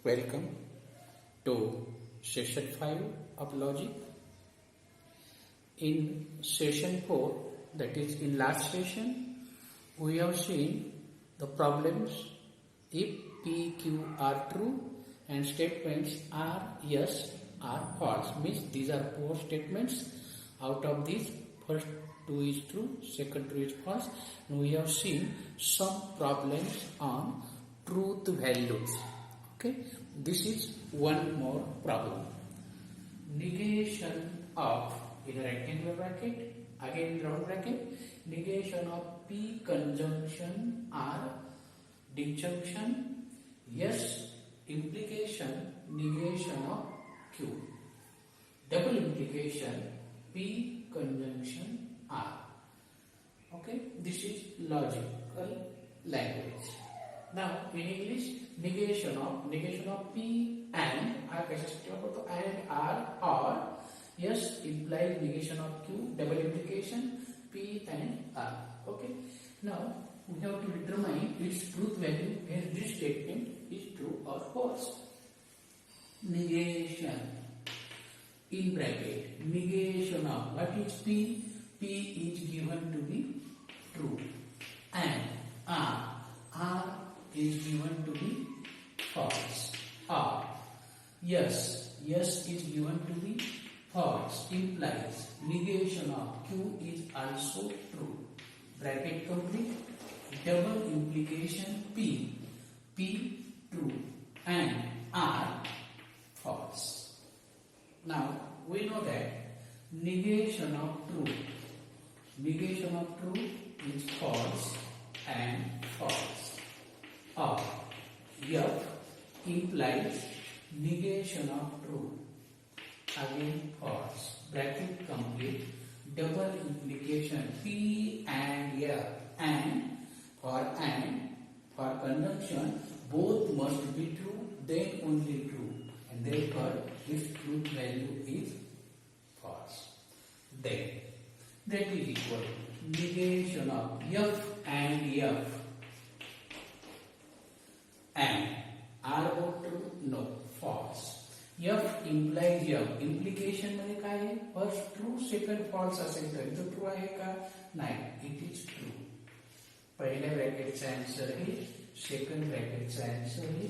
Welcome to session 5 of logic. In session 4, that is in last session, we have seen the problems if P, Q are true and statements are yes or false. Means these are 4 statements. Out of these, first 2 is true, second 2 is false. And we have seen some problems on truth values. Okay, this is one more problem. Negation of, in a rectangular bracket, again round bracket, negation of P conjunction or disjunction, yes implication, negation of Q. Double implication, P conjunction R. Okay, this is logical language. Now in English, negation of P and R कैसे statement हो तो and R or yes implies negation of Q, double implication P and R. Okay, now we have to determine its truth value as this statement is true or false. Negation in bracket, negation of what is P? P is given to be true and R is given to be false. Or yes is given to be false, implies negation of Q is also true. Bracket complete. Double implication P true and R false. Now we know that negation of truth is false and false. Or F implies negation of truth, again false. Bracket complete. Double implication P and F, and for conjunction both must be true, then only true, and therefore its truth value is false. Then that is equal to negation of F and F and are both true? No, false. F implies F. Implication मध्ये काय आहे? First true second false असेल तर इथं true आहे का? नाही, it is true. पहिल्या ब्रॅकेटचा आन्सर आहे, सेकंड ब्रॅकेटचा आन्सर आहे.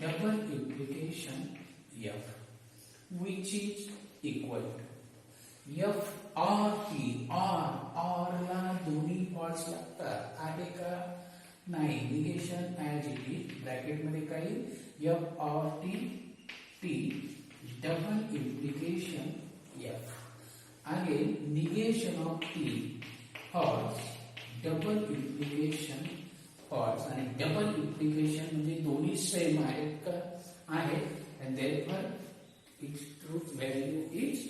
Double implication F which is equal to F or T. or ला दोन्ही फॉल्स लागतात, आहे का? नाही. Negation as it is. Bracket मध्ये काही F or T double implication F. Again negation of T false, double implication false. आणि double implication म्हणजे दोन्ही सेम आहेत का? आहेत, and therefore its truth value is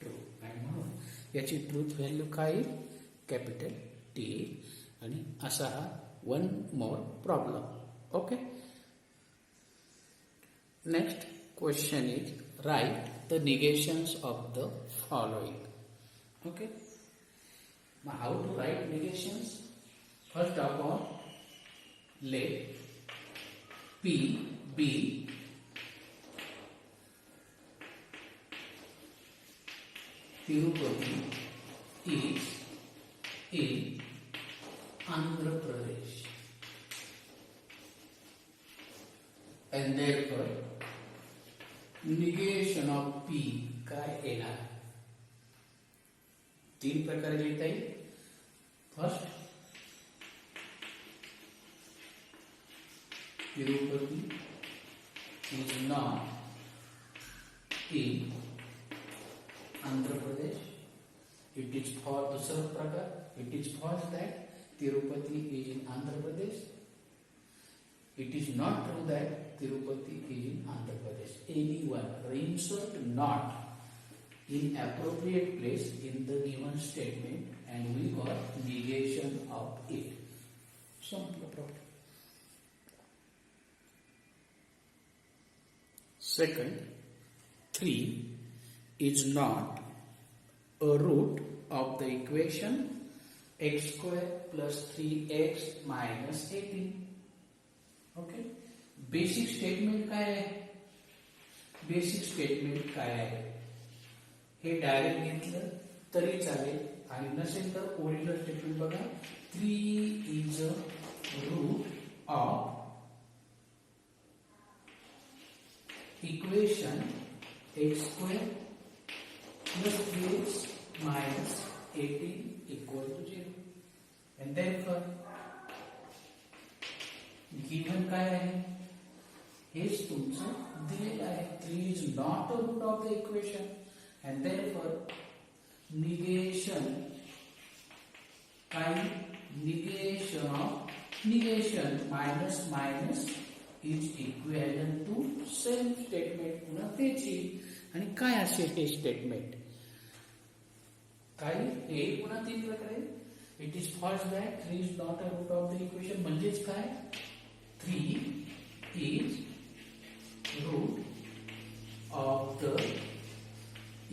true. आणि म्हणून याची ट्रूथ व्हॅल्यू काय? Capital T. आणि असा हा one more problem. Okay, next question is write the negations of the following. Okay, now how to write negations? First of all, let P be Tirupati is in Andhra Pradesh, and therefore negation of P काय येणार? 3 प्रकारे लिहिता येईल. First, Tirupati is not in Andhra Pradesh. It is for. दुसरा प्रकार, it is false that Tirupati is in Andhra Pradesh. It is not true that Tirupati is in Andhra Pradesh. Anyone insert not in appropriate place in the given statement and we got negation of it. Simple problem. Second, 3 is not a root of the equation x square plus 3x minus 18. Okay, basic statement काय आहे? Basic statement काय आहे हे direct घेतलं तरी चालेल आणि नसेल तर ओरिजिनल स्टेटमेंट बघा. 3 is a root of equation x square plus 3x minus 18 equal to 0. And therefore given काय आहे? हेच तुमचं दिलेलं आहे. 3 is not a root of the equation and therefore negation काय? Negation of negation minus minus is equivalent to same statement. पुन्हा त्याची आणि काय असेल हे स्टेटमेंट? काय हे पुन्हा तीन प्रकारे. It is first that 3 is not a root of the equation म्हणजेच काय? 3 is root of the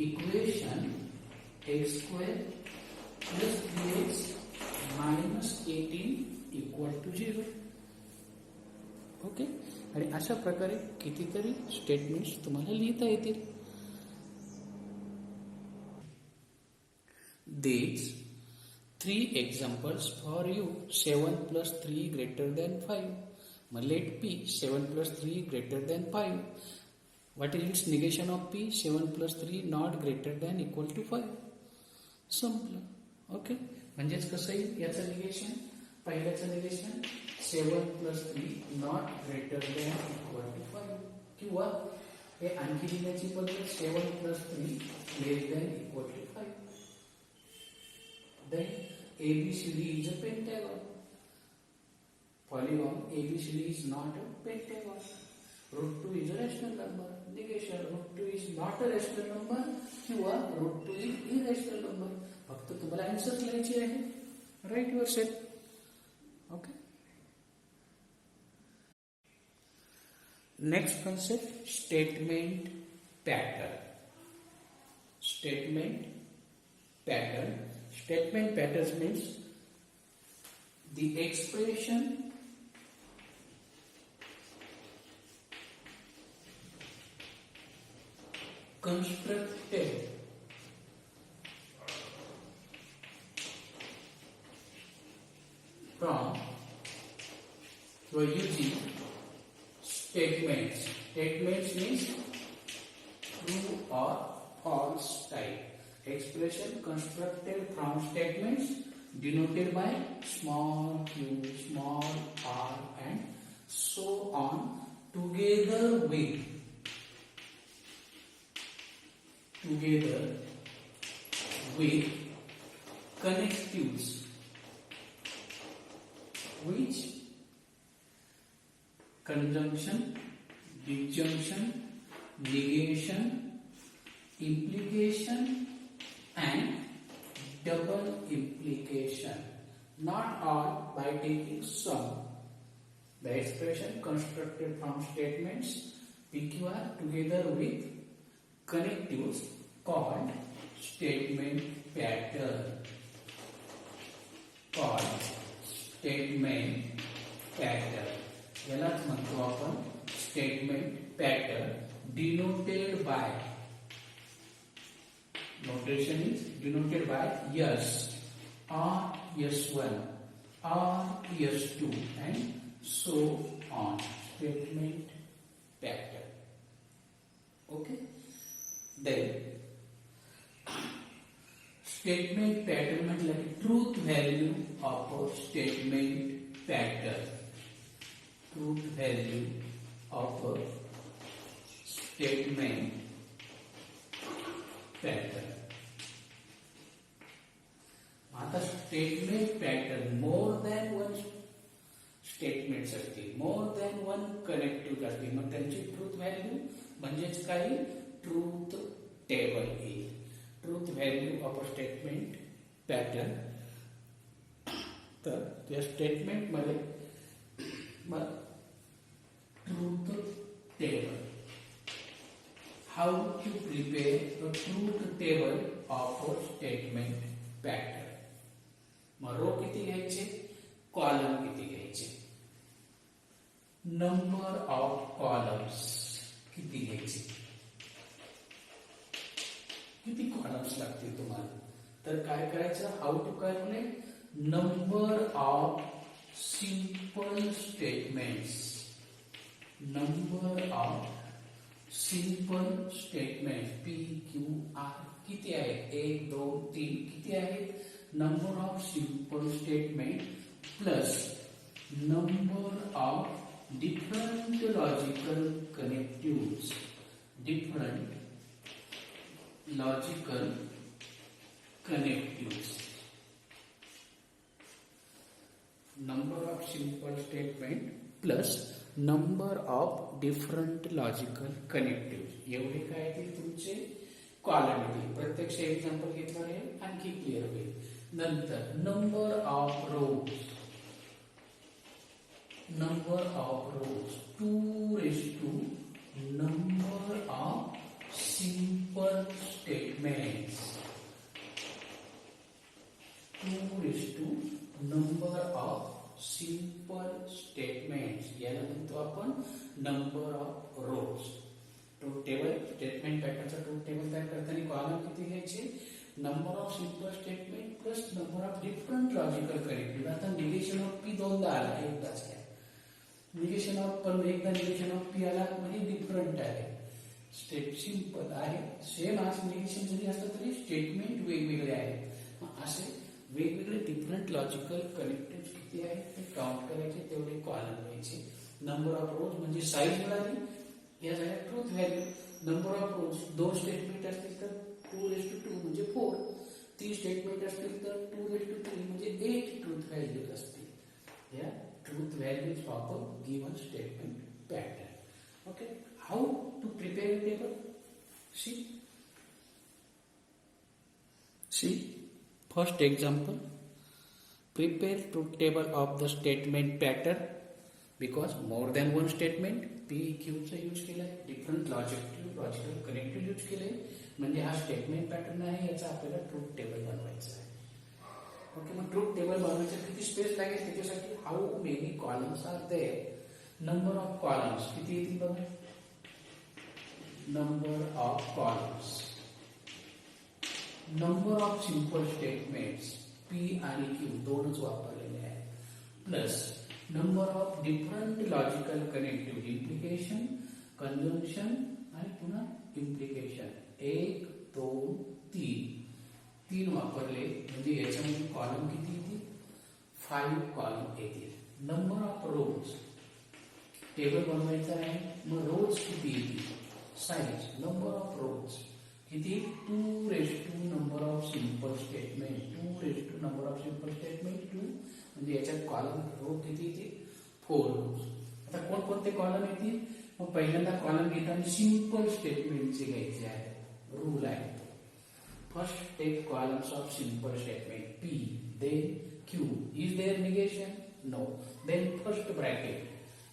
equation x square plus 3x minus 18 equal to 0. Okay. आणि अशा प्रकारे कितीतरी स्टेटमेंट्स तुम्हाला लिहिता येतील. These 3 examples for you. 7 plus 3 greater than 5. मग let P 7 plus 3 greater than 5. What is its negation of P? 7 plus 3 not greater than equal to 5. संपलं. Okay. म्हणजेच कसं येईल याचं निगेशन? पहिल्याचं negation 7 plus 3 not greater than equal to 5. किंवा हे आणखी लिहिण्याची पद्धत 7 plus 3 less than equal to 5. Then ABCD is a pentagon. Polygon ABCD is not a pentagon. Root 2 is a rational number. Negation root 2 is not a rational number किंवा root 2 is irrational number. फक्त तुम्हाला answer लिहायची आहे. Write yourself. Okay. Next concept, statement pattern. Statement pattern. Statement patterns means the expression constructed from using statements. Statements means true or false type. Expression constructed from statements denoted by small q, small r and so on together with connectives which conjunction, disjunction, negation, implication and double implication, not all by taking some. The expression constructed from statements PQR together with connectives called statement pattern. यालाच म्हणतो आपण statement pattern. Denoted by, notation is denoted by S or S1 or S2 and so on. Statement pattern. Okay. Then statement pattern मतलब truth value of a statement pattern. Truth value of a statement pattern. आता statement pattern more than one statements असतील, more than one connective असतील, मग त्यांची truth value म्हणजेच काही truth table येईल. Truth value of a statement pattern. तर त्या स्टेटमेंट मध्ये मग truth table. How to prepare a truth table of a statement pattern. मग रो किती घ्यायचे, कॉलम किती घ्यायचे, नंबर नंबर ऑफ कॉलम्स किती घ्यायचे, किती कॉलम्स लागतील तुम्हाला, तर काय करायचं, how to calculate number of simple statements, number of simple statement P Q R किती आहे, 1 2 3 किती आहे, number of simple statement plus number of different logical connectives, different logical connectives, number of simple statement plus number of different logical connectives, एवढे काय येतील तुमचे column येतील. प्रत्यक्ष एक्झाम्पल घेतलं आहे आणखी क्लिअर होईल. नंतर number of rose, number of rose 2 number of simple statements, 2 number of simple statements, याला म्हणतो आपण number of rows. Truth table statement पॅटर्नचा ट्रूथ टेबल तयार करताना कॉलम किती घ्यायचे, number of simple statement plus number of different logical connective. आता negation of P दोनदा आला, एकदाच घ्या. निगेशन ऑफ पण एकदा निगेशन ऑफ पी आला म्हणजे डिफरंट आहे, स्टेट सिंपल आहे, सेम आज निगेशन जरी असलं तरी स्टेटमेंट वेगवेगळे आहेत. असे वेगवेगळे डिफरंट लॉजिकल कनेक्टिव्ह किती आहेत ते काउंट करायचे, तेवढे कॉलम घ्यायचे. नंबर ऑफ रोज म्हणजे साईज मिळाली, या झाल्या truth value. Number of rose 2 statement असतील तर 2:2 म्हणजे 4, 3 स्टेटमेंट असतील तर 2:3 म्हणजे 8 ट्रूथ व्हॅल्यूज असतील. या truth values of a given statement pattern. Okay, how to prepare a table, see first example, prepare truth table of the statement pattern, because more than one statement p q चा use केलाय, different logical connective use केले, म्हणजे हा statement pattern आहे, याचा आपल्याला truth table बनवायचा आहे. ओके, मग ट्रूथ टेबल बनवायचं किती स्पेस लागेल त्याच्यासाठी, how many columns are there, number of columns किती येतील बघा, number of columns, number of simple statements P आणि क्यू दोनच वापरलेले आहेत, plus number of different logical connective, implication, conjunction आणि पुन्हा इम्प्लिकेशन, 1 2 3 वापरले, म्हणजे याच्यामध्ये कॉलम किती येतील, 5 कॉलम येतील. नंबर ऑफ रोज टेबल बनवायचं आहे, मग रोज किती येतील, साईज, नंबर ऑफ रोज किती, 2 number of simple statement, 2 number of simple statement 2, म्हणजे याच्यात कॉलम रो किती येतील, 4 रोज. आता कोणकोणते कॉलम येतील, मग पहिल्यांदा कॉलम घेताना सिंपल स्टेटमेंटचे घ्यायचे आहे, रूल आहे. First take columns of simple statement P, then Q, is there negation, no, then first bracket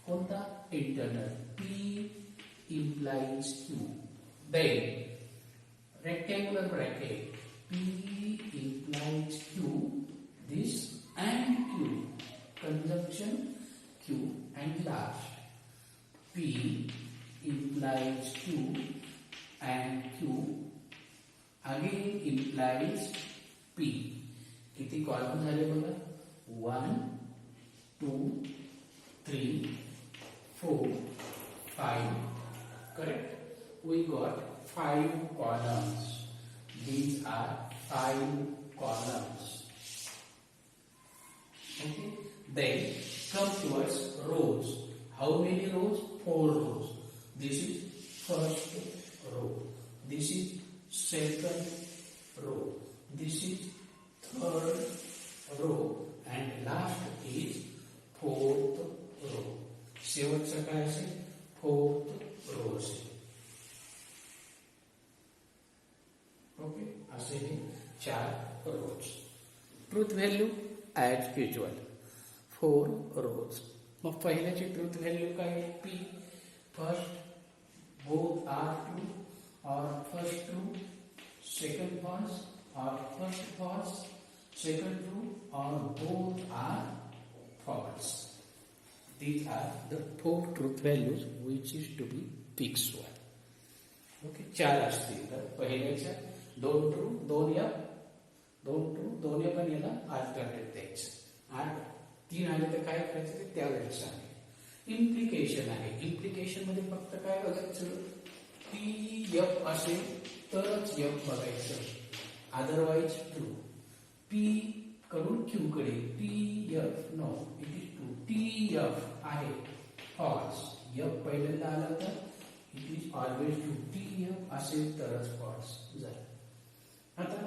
कोणता, internal, P implies q, then rectangular bracket p implies q, this and q, conjunction q, and last p implies q and q again implies p. किती column झाले बघा, 1 2 3 4 5, correct, we got 5 columns, these are 5 columns. Okay, then come towards rows. How many rows, 4 rows. This is first row, this is second row, this is third row, and last is fourth row. शेवटचं काय असेल, fourth row असेल. Okay, असे हे 4 rows. Truth value as usual 4 rows. मग पहिल्याची truth value काय आहे, P, first both are true और फर्स्ट ट्रू, सेकंड फॉल्स और फर्स्ट फॉल्स, सेकंड ट्रू और both are false. These are the 4 truth values which is to be fixed one. Okay, 4 असतील तर पहिल्याच्या 2 ट्रू 2 F 2 ट्रू 2 F आणि याला alternate द्यायचं. 8 3 आले तर काय करायचं ते त्यावेळेस आहे. इम्प्लिकेशन आहे. इम्प्लिकेशन मध्ये फक्त काय बघायचं, पी एफ असेल तरच एफ बघायचं, अदरवाईज ट्रू. पी कडून क्यू कडे T F no it is true. T F आहे फॉल्स. एफ पहिल्यांदा आला तर it is always true. T F असेल तरच फॉल्स झालं. आता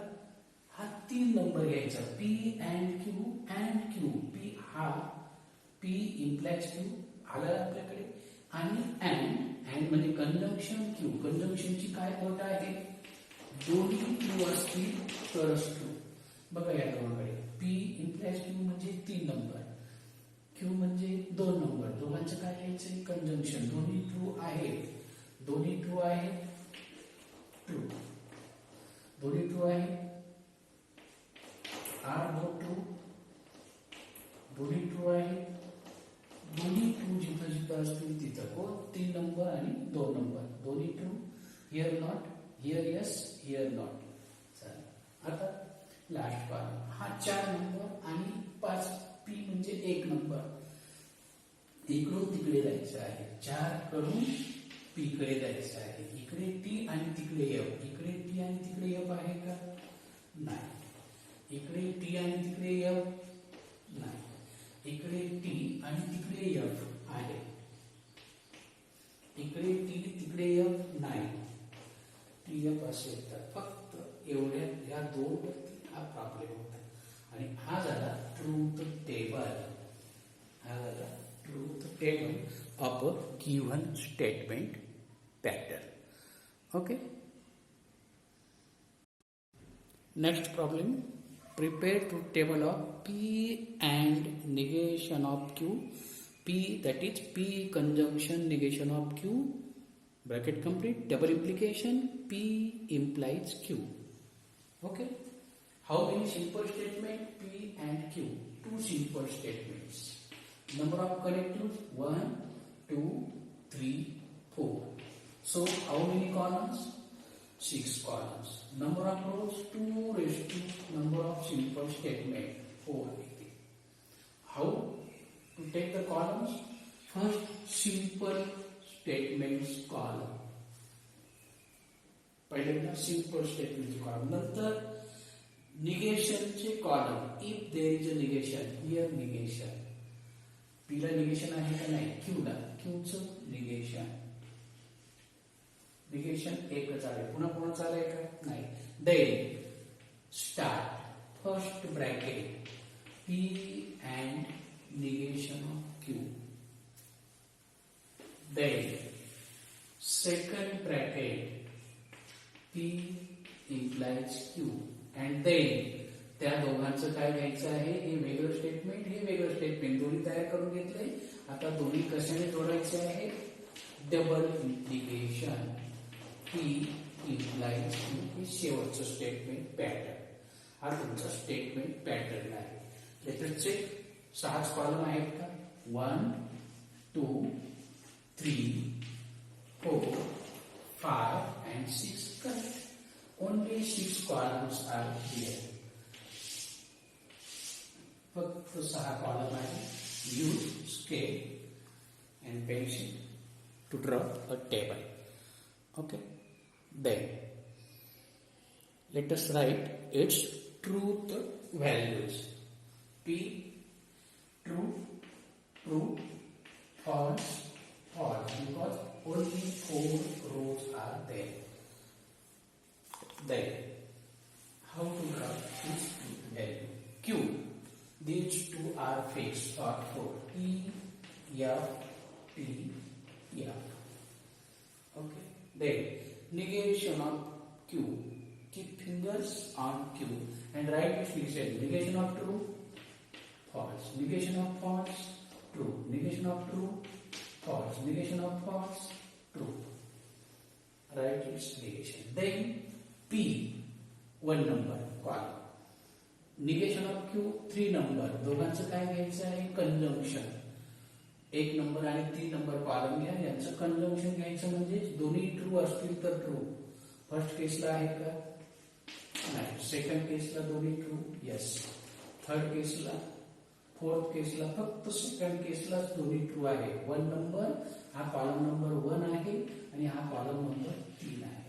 हा 3 नंबर घ्यायचा, पी अँड क्यू. पी हा पी इम्प्लाइज क्यू आला आपल्याकडे, आणि अँड म्हणजे कंजंक्शन क्यू. कंजंक्शनची काय अट आहे, दोन्ही ट्रू असतील तरच ट्रू. बघा या दोघांकडे, पी इम्प्लाइज क्यू म्हणजे 3 नंबर, क्यू म्हणजे 2 नंबर. दोघांचं काय घ्यायचं, कंजंक्शन. दोन्ही ट्रू आहेत, दोन्ही ट्रू आहेत, ट्रू दोन्ही ट्रू आहे. आर बोथ ट्रू, दोन्ही ट्रू आहे. दोन्ही ट्रू जिथं जिथं असतील तिथं कोण, 3 नंबर आणि 2 नंबर दोन्ही true. Here not, here yes, here not. आता लास्ट कॉलम हा 4 नंबर आणि 5 पी म्हणजे 1 नंबर. इकडून तिकडे जायचं आहे, 4 कडून पी कडे जायचं आहे. इकडे टी आणि तिकडे एफ. इकडे टी आणि तिकडे एफ आहे का, नाही. इकडे टी आणि तिकडे एफ नाही. इकडे टी आणि तिकडे एफ आहे. इकडे टी तिकडे एफ नाही. टी एफ असेल तर फक्त एवढ्या या 2 वरती हा प्रॉब्लेम होता. आणि हा झाला ट्रूथ टेबल. हा झाला truth table of a given statement pattern. Okay, next problem. Prepare truth table of P and negation of Q. P, that is P conjunction negation of Q, bracket complete, double implication, P implies Q. Okay, how many simple statements, P and Q? 2 simple statements. Number of connectives 1 2 3 4. So how many columns, 6 columns. Number of rows 2 raised to number of simple statement 4. How to take the columns? First simple statements column. पहिल्यांदा simple statements column. नंतर negation चे column. If there is a negation, here negation. P ला negation आहे का नाही, Q ला, Q चं negation. Negation एकच आहे, पुन्हा कोणाचं आलंय का नाही. Then start first bracket P and negation of Q. Then second bracket P implies Q. And then त्या दोघांचं काय घ्यायचं आहे, हे वेगळं स्टेटमेंट, हे वेगळं स्टेटमेंट दोन्ही तयार करून घेतले. आता दोन्ही कशाने जोडायचे आहे, double implication. P implies Q हे शेवटचं स्टेटमेंट पॅटर्न. हा तुमचा स्टेटमेंट पॅटर्न आहे. लेटरचे 6 कॉलम आहेत का, 1 2 3 4 5 and 6. Correct. Only 6 columns are here. फक्त 6 कॉलम आहे. Use scale and pencil to draw a table. Okay. Then let us write its truth values. P true, true, false, false, because only 4 rows are there. Then how to write this truth value? Q, these 2 are fixed or 4. P, F, P, F. Okay. Then negation of Q. Keep fingers on Q and write its negation. Negation of true, false. Negation of false, true. Negation of true, false. Negation of false, true. Write its negation. Then P, 1 number column. Negation of Q, 3 number. दोघांचं काय घ्यायचं आहे, conjunction. एक number आणि 3 number column घ्या, यांचं conjunction घ्यायचं म्हणजे दोन्ही ट्रू असतील तर ट्रू. फर्स्ट केसला आहे का? नाही. सेकंड केसला दोन्ही true, yes. Third Kesla, fourth Kesla, फक्त सेकंड केसलाच दोन्ही ट्रू आहे. 1 नंबर हा कॉलम नंबर 1 आहे आणि हा कॉलम नंबर 3 आहे.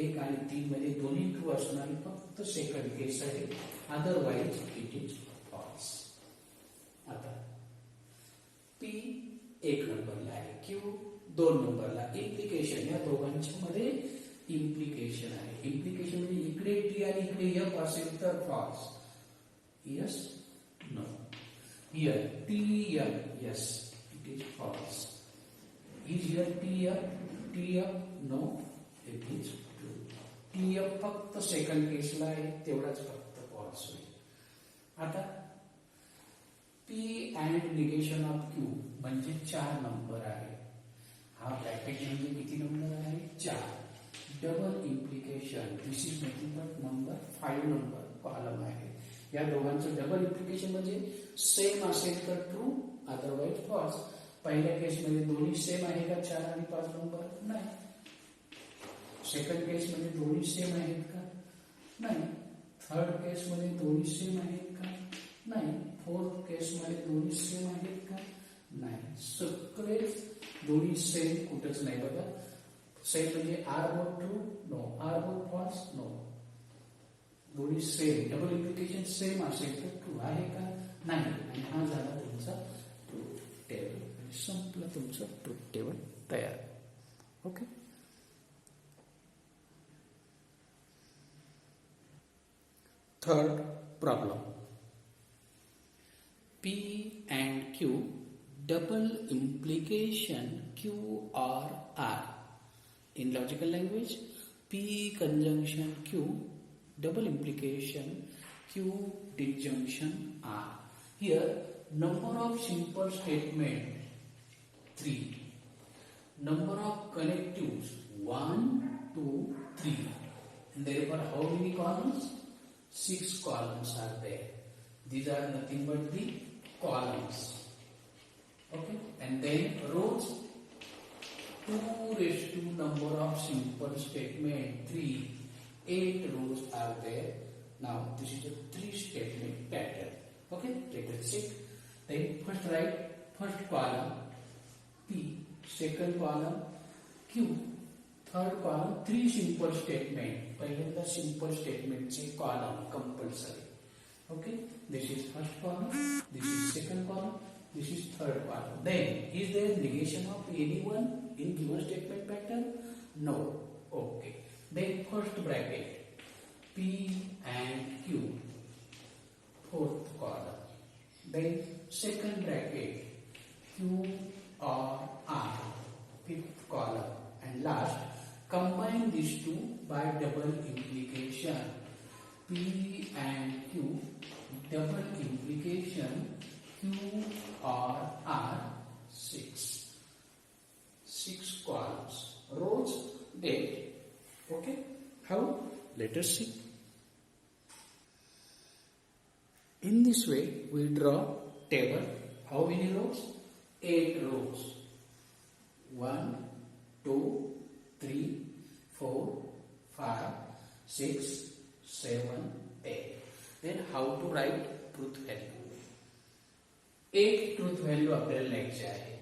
1 आणि 3 मध्ये दोन्ही ट्रू असणारी फक्त सेकंड केस आहे, अदरवाइज इट इज फॉल्स. आता P 1 नंबरला आहे, Q 2 नंबरला. इम्प्लिकेशन, या दोघांच्या मध्ये इम्प्लिकेशन आहे. इम्प्लिकेशन म्हणजे इकडे T आणि इकडे F असेल तर false. Yes, no. Here TF, yes, it is false. Is here TF, no, it is true. TF फक्त सेकंड केसला आहे, तेवढाच फक्त फॉल्स होईल. आता P and negation of Q म्हणजे 4 नंबर आहे. हा ब्रॅकेट म्हणजे किती नंबर आहे? 4. Double implication, this is nothing but number 5 number column आहे. या दोघांचं डबल इम्प्लिकेशन म्हणजे सेम असेल तर ट्रू, अदरवाइज फॉल्स. पहिल्या केसमध्ये दोन्ही सेम आहे का 4 आणि 5 नंबर? नाही. सेकंड केसमध्ये दोन्ही सेम आहेत का? नाही. थर्ड केसमध्ये दोन्ही सेम आहेत का? नाही. फोर्थ केसमध्ये दोन्ही सेम आहेत का? नाही. सगळे दोन्ही सेम कुठंच नाही बघा. सेम म्हणजे are both true, no. Are both false, no. दोन्ही सेम, डबल इम्प्लिकेशन सेम असेल तर ट्रू आहे का? नाही. आणि हा झाला तुमचा ट्रूथ टेबल. संपलं तुमचं ट्रूथ टेबल तयार. Okay. Third problem. P and Q double implication Q or R. In logical language, P conjunction Q double implication Q disjunction R. Here number of simple statement 3, number of connectives 1, 2, 3, and therefore how many columns? 6 columns are there. These are nothing but the columns. Okay, and then rows 2 raised to number of simple statement 3, 8 rows are there. Now this is a 3 statement pattern. Okay, let us check. Then first write first column P, second column Q, third column 3 simple statement. पहिल्यांदा simple statement चे column compulsory. Okay, this is first column, this is second column, this is third column. Then is there negation of anyone in given statement pattern? No. Okay. Then first bracket P and Q, fourth column. Then second bracket Q or R, fifth column. And last, combine these two by double implication. P and Q, double implication Q or R, 6 columns, rows, date. Okay, how? Let us see. In this way we draw table. How many rows? 8 rows. 1, 2, 3, 4, 5, 6, 7, 8. Then how to write truth value? 8 truth value आपल्याला लिहायचे आहे.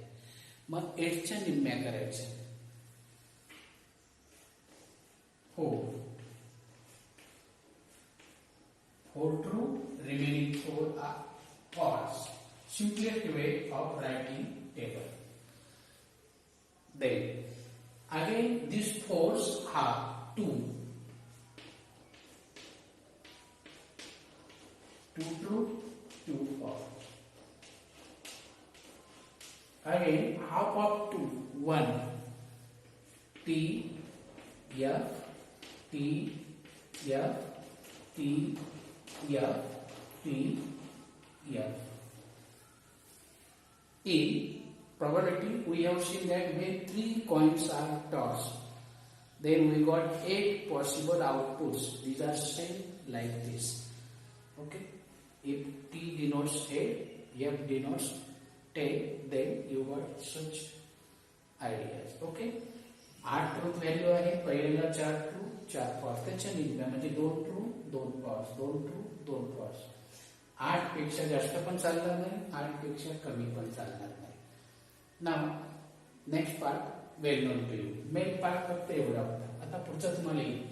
मग 8 च्या निम्म्या करायच्या. 4 true, remaining 4 are false. Simplest way of writing table. Then again these 4s are 2. 2 true, 2 false. Again half of 2, 1. T, F, T, F, T, F, T, F. In probability, we have seen that when 3 coins are tossed, then we got 8 possible outputs. These are same like this. Okay. If T denotes head, F denotes take, then you got such ideas. Okay. 8 truth value आहे. पहिल्याला 4 true 4 false, त्याच्या निघण्या म्हणजे 2 true 2 false, 2 true 2 false. 8 पेक्षा जास्त पण चालणार नाही, 8 पेक्षा कमी पण चालणार नाही. नाव next part well non to you. Main part फक्त एवढा होता. आता पुढचा तुम्हाला येईल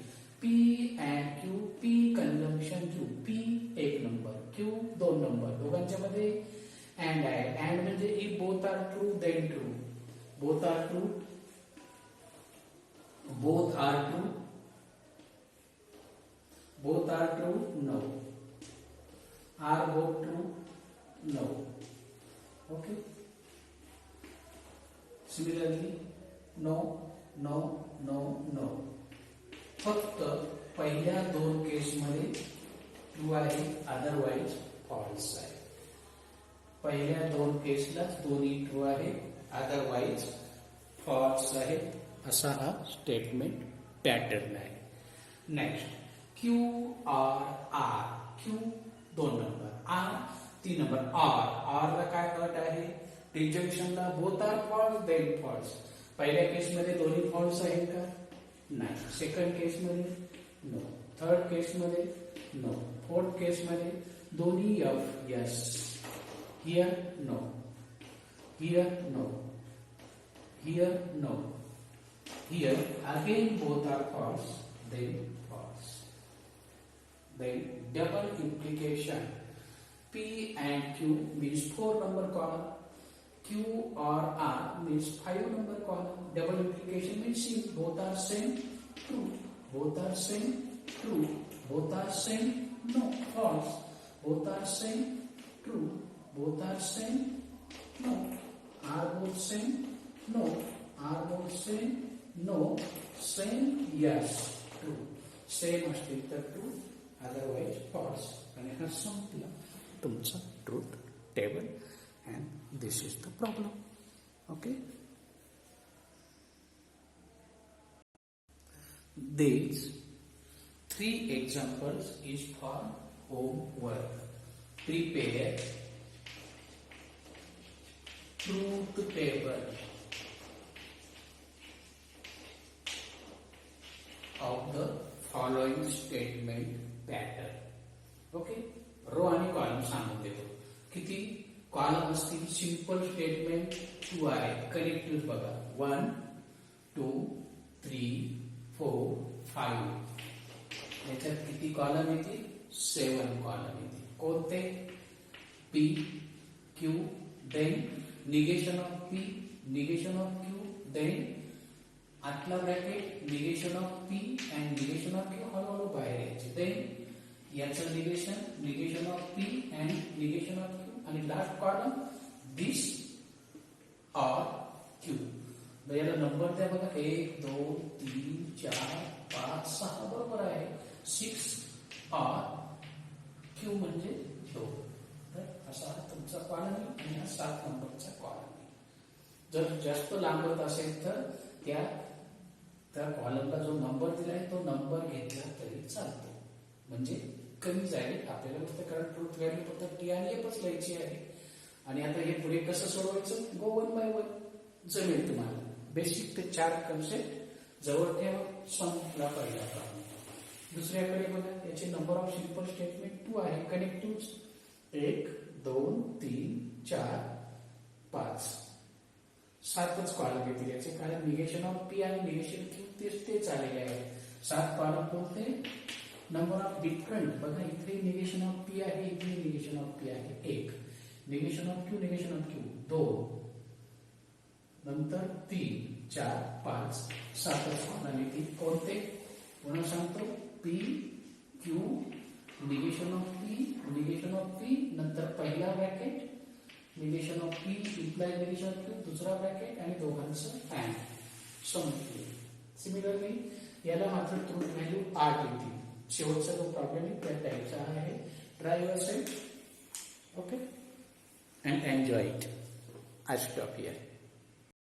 P and Q. P consumption Q. P 1 number, Q 2 number, दोघांच्या मध्ये अँड आहे. अँड म्हणजे if both are true then true. Both are true, both are true, both are true, no. Are both true, no. Okay. Similarly, no, no, no, no. फक्त पहिल्या 2 केस मध्ये true आहे, otherwise false आहे. पहिल्या 2 केसला दोन्ही true आहे, otherwise false आहे. असा हा स्टेटमेंट पॅटर्न आहे. Next Q R R. Q 2 number, R 3 number. R ला काय अट आहे? रिजंक्शनला both are false then false. पहिल्या केस मध्ये दोन्ही फॉल्स आहे का? नाही. सेकंड केस मध्ये नो. थर्ड केस मध्ये नो. फोर्थ केस मध्ये दोन्ही F yes. Here no, here no, here no. Here again both are false, then false. Then double implication. P and Q means 4 number column. Q or R means 5 number column. Double implication means both are same, true. Both are same, true. Both are same, no, false. Both are same, true. Both are same, no. Are both same, no. Are both same, no. Same, yes, true. Same असतील तर true, otherwise false. आणि हा संपला तुमचा truth table. and this is the problem. Okay. These 3 examples is for homework. Prepare truth table of the following statement pattern. Okay. Row आणि column सांगून देतो. किती कॉलम असतील? सिंपल स्टेटमेंट 2 आहे. कनेक्टिव्ह बघा 1 2 3 4 5. याच्यात किती कॉलम येतील? 7 कॉलम येतील. कोणते? P Q then negation of P, negation of Q, then आतला bracket negation of P and negation of Q. हळूहळू बाहेर यायचे. देन याचं negation, negation of P and negation of Q. आणि last column this or Q. याला number द्या बघा 1 2 3 4 5 6. बरोबर आहे. 6 ऑर क्यू म्हणजे 2. तर असा तुमचा कॉलम आणि हा 7 नंबरचा कॉलम. जर जास्त लांबत असेल तर त्या कॉलमला जो नंबर दिलाय तो नंबर घेतला तरी चालतो. म्हणजे कमी जाईल आपल्याला फक्त. कारण ट्रूथ व्हॅल्यू फक्त टी आणि एफच लिहायची आहे. आणि आता हे पुढे कसं सोडवायचं? गो 1 by 1. जमेल तुम्हाला. बेसिक ते 4 कन्सेप्ट जवळ ठेवा. संपला पहिला प्रॉब्लेम. दुसऱ्याकडे बघा. याचे नंबर ऑफ सिंपल स्टेटमेंट 2 आहे. कनेक्टिव्ह 1 2 3 4 5. 7च कॉलम येतील याचे. कारण निगेशन ऑफ पी आणि निगेशन क्यू तेच आलेले आहे. 7 कॉलम कोणते? नंबर ऑफ डिफरंट बघा. इथे निगेशन ऑफ पी आहे, इथे निगेशन ऑफ पी आहे 1. Negation of Q, negation of Q 2. नंतर 3 4 5 7च कॉलम येतील. कोणते? पुन्हा सांगतो. P Q negation of P, negation of P, नंतर पहिला bracket negation of P implied negation of Q, दुसरा ब्रॅकेट आणि दोघांचं अँड. संपले. सिमिलरली याला मात्र ट्रूथ व्हॅल्यू 8 येतील. शेवटचा जो प्रॉब्लेम आहे त्या टाईपचा आहे. Try your self. Okay and enjoy it. I stop here.